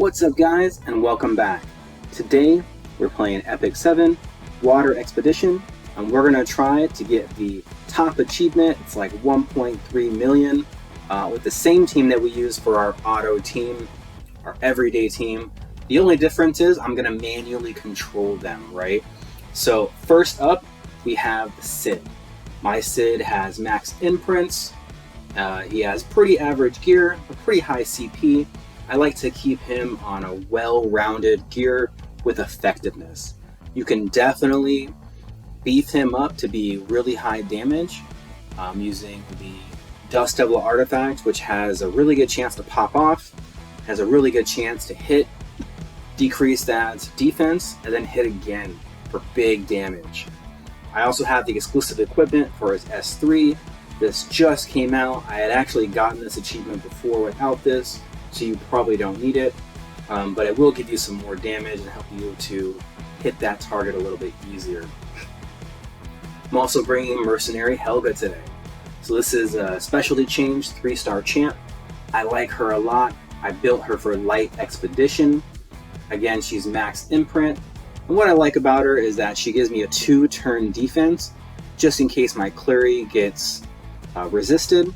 What's up guys, and welcome back. Today we're playing Epic 7 Water Expedition, and we're going to try to get the top achievement. It's like 1.3 million with the same team that we use for our auto team, our everyday team. The only difference is I'm going to manually control them, right? So first up we have Cidd. My Cidd has max imprints. He has pretty average gear, a pretty high CP. I like to keep him on a well-rounded gear with effectiveness. You can definitely beef him up to be really high damage using the Dust Devil artifact, which has a really good chance to pop off, has a really good chance to hit, decrease that defense, and then hit again for big damage. I also have the exclusive equipment for his S3. This just came out. I had actually gotten this achievement before without this, so you probably don't need it, but it will give you some more damage and help you to hit that target a little bit easier. I'm also bringing Mercenary Helga today. So this is a specialty change 3-star champ. I like her a lot. I built her for light expedition. Again, she's max imprint. And what I like about her is that she gives me a 2-turn defense, just in case my Kluri gets resisted,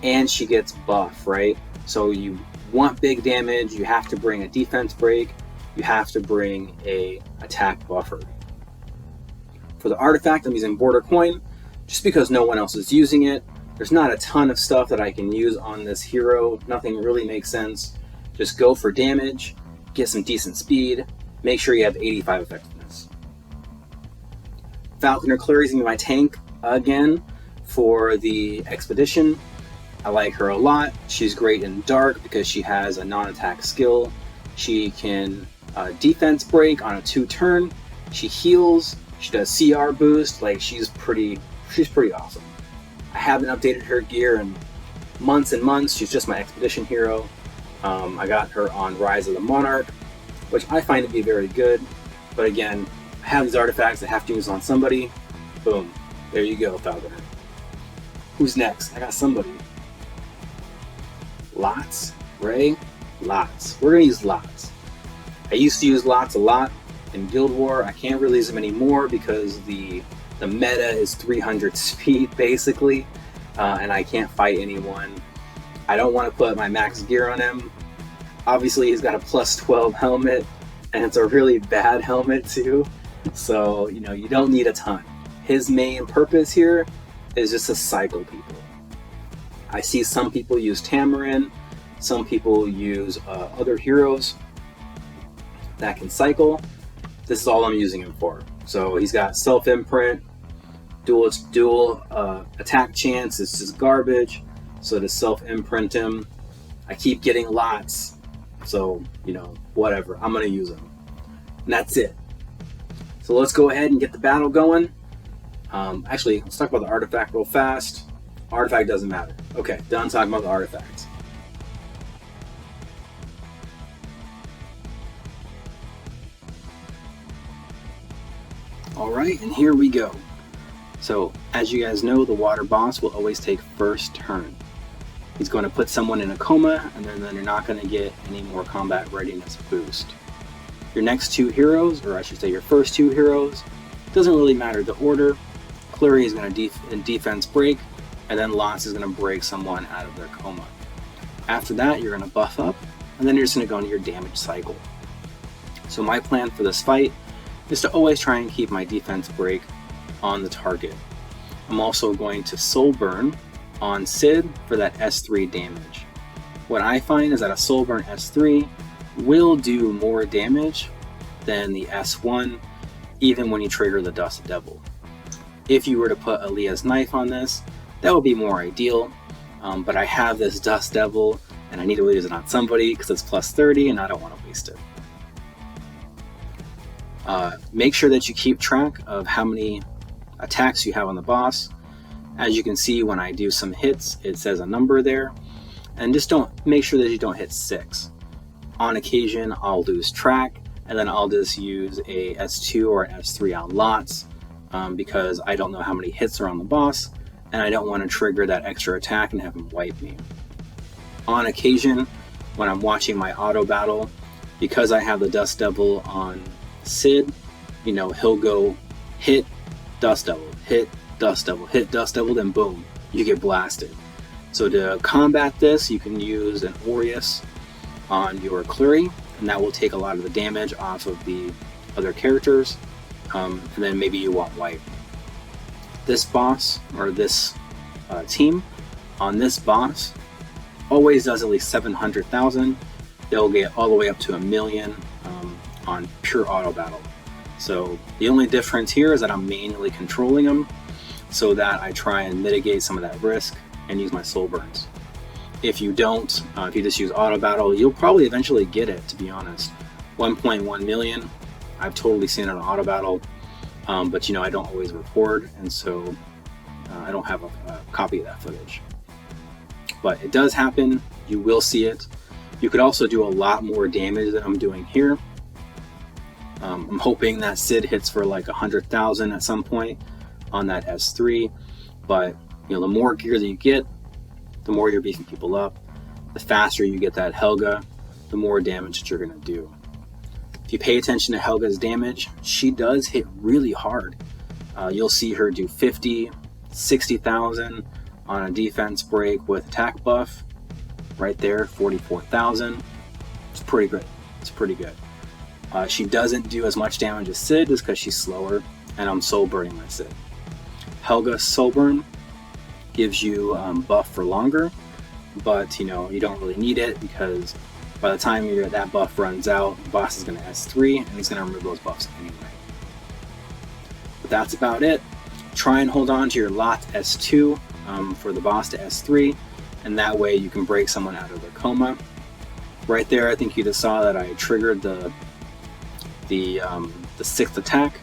and she gets buff, right? So you want big damage, you have to bring a defense break, you have to bring a attack buffer. For the artifact, I'm using Border Coin, just because no one else is using it. There's not a ton of stuff that I can use on this hero. Nothing really makes sense. Just go for damage, get some decent speed, make sure you have 85 effectiveness. Falconer Kluri is going to be my tank again for the expedition. I like her a lot. She's great in dark because she has a non-attack skill. She can defense break on a 2-turn. She heals. She does CR boost. Like she's pretty awesome. I haven't updated her gear in months and months. She's just my expedition hero. I got her on Rise of the Monarch, which I find to be very good. But again, I have these artifacts I have to use on somebody. Boom. There you go, Falconer. Who's next? I got somebody. Lots, Ray, Lots. We're gonna use Lots. I used to use Lots a lot in Guild War. I can't really use them anymore because the meta is 300 speed basically, and I can't fight anyone. I don't want to put my max gear on him. Obviously, he's got a plus 12 helmet, and it's a really bad helmet too. So you know you don't need a ton. His main purpose here is just to cycle people. I see some people use Tamarin, some people use other heroes that can cycle. This is all I'm using him for. So he's got self-imprint, dual attack chance, it's just garbage. So to self-imprint him, I keep getting Lots. So, you know, whatever, I'm gonna use him. And that's it. So let's go ahead and get the battle going. Actually, let's talk about the artifact real fast. Artifact doesn't matter. Okay, done talking about the artifacts. Alright, and here we go. So, as you guys know, the water boss will always take first turn. He's going to put someone in a coma, and then you're not going to get any more combat readiness boost. Your next 2 heroes, or I should say your first 2 heroes, doesn't really matter the order. Kluri is going to defense break, and then Lots is going to break someone out of their coma. After that, you're going to buff up, and then you're just going to go into your damage cycle. So my plan for this fight is to always try and keep my defense break on the target. I'm also going to soul burn on Cidd for that S3 damage. What I find is that a soul burn S3 will do more damage than the S1, even when you trigger the Dust Devil. If you were to put Aaliyah's knife on this, that would be more ideal, but I have this Dust Devil and I need to use it on somebody because it's plus 30 and I don't want to waste it. Make sure that you keep track of how many attacks you have on the boss. As you can see, when I do some hits, it says a number there, and just make sure that you don't hit 6. On occasion, I'll lose track, and then I'll just use a S2 or an S3 on Lots because I don't know how many hits are on the boss, and I don't want to trigger that extra attack and have him wipe me. On occasion, when I'm watching my auto battle, because I have the Dust Devil on Cidd, you know, he'll go hit Dust Devil, hit Dust Devil, hit Dust Devil, then boom, you get blasted. So to combat this, you can use an Aureus on your Kluri, and that will take a lot of the damage off of the other characters, and then maybe you won't wipe. This boss, or this team, on this boss, always does at least 700,000. They'll get all the way up to 1 million on pure auto battle. So the only difference here is that I'm manually controlling them so that I try and mitigate some of that risk and use my soul burns. If you don't, if you just use auto battle, you'll probably eventually get it, to be honest. 1.1 million, I've totally seen it on auto battle, but you know, I don't always record, and so I don't have a copy of that footage. But it does happen, you will see it. You could also do a lot more damage than I'm doing here. I'm hoping that Cidd hits for like 100,000 at some point on that S3, but you know, the more gear that you get, the more you're beefing people up. The faster you get that Helga, the more damage that you're going to do. If you pay attention to Helga's damage, she does hit really hard. You'll see her do 50, 60,000 on a defense break with attack buff. Right there, 44,000. It's pretty good. It's pretty good. She doesn't do as much damage as Cidd just because she's slower, and I'm soul burning my Cidd. Helga's soul burn gives you buff for longer, but you know, you don't really need it because by the time that buff runs out, the boss is going to S3 and he's going to remove those buffs anyway. But that's about it. Try and hold on to your lot S2 for the boss to S3, and that way you can break someone out of their coma. Right there, I think you just saw that I triggered the 6th attack,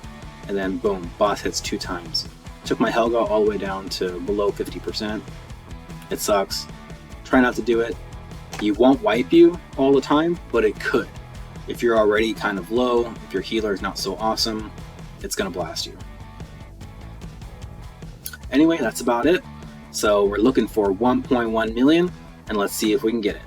and then boom, boss hits 2 times. Took my Helga all the way down to below 50%. It sucks. Try not to do it. You won't wipe you all the time, but it could. If you're already kind of low, if your healer is not so awesome, it's gonna blast you. Anyway, that's about it. So we're looking for 1.1 million, and let's see if we can get it.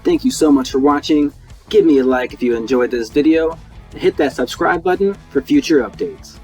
Thank you so much for watching. Give me a like if you enjoyed this video, and hit that subscribe button for future updates.